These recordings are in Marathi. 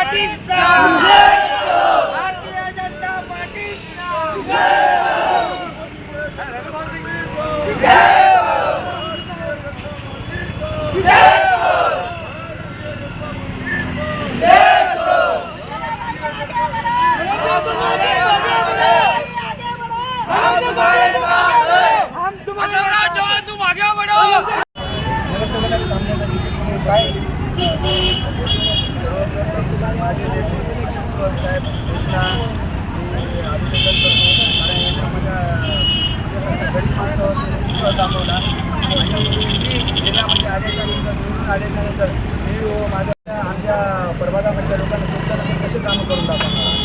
पार्टीचा भारतीय जनता पार्टीचा आमच्या प्रभागामधल्या लोकांना तुमच्या कसे कामं करून दाखवणार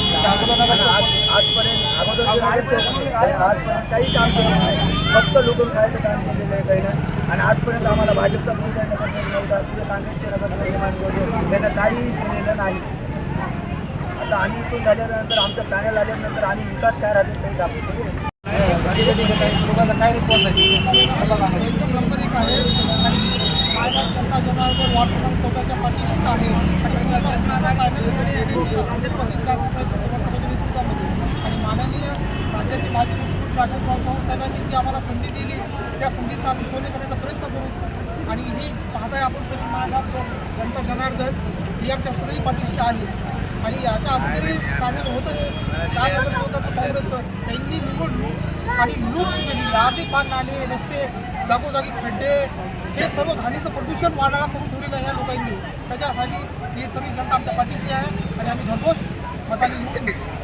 आजपर्यंत अगोदर आजपर्यंत काही काम केलं नाही, फक्त लुटून खायचं काम केलेलं आहे काही नाही. आणि आजपर्यंत आम्हाला भाजपचा पुढच्या नगरसेवक काँग्रेसचे नगरसेवक त्यांना काहीही केलेलं नाही. आता आम्ही इथून झाल्यानंतर आमचं पॅनल आल्यानंतर आम्ही विकास काय राहते काही दाखवतो. लोकांचा काय रिस्पॉन्स आहे बघा एकदम नंबर एक आहे आणि मायबाप जनता जनार्दन वार्ड क्रमांक 14च्या पाठीशीच आहे आणि माननीय राज्याचे माजी मुख्यमंत्री अशोकराव चव्हाण साहेबांनी जी आम्हाला संधी दिली त्या संधीचा आम्ही सोने करण्याचा प्रयत्न करू. आणि ही पाहताय आपण सगळी मायबाप जनता जनार्दन ही आमच्या सगळी पाठीशी आहे. आणि याच्या अगोदरही पॅनल होतं 4 नगरसेवकाचं काँग्रेसचं, त्यांनी निवडणूक आणि लूट केली. आधी पान नाले रस्ते जागोजागी खड्डे हे सर्व घाणीचं प्रदूषण वाढायला करून ठेवलेलं आहे या लोकांनी. त्याच्यासाठी ही सगळी जनता आमच्या पाठीशी आहे आणि आम्ही घरपोच मताने निवडून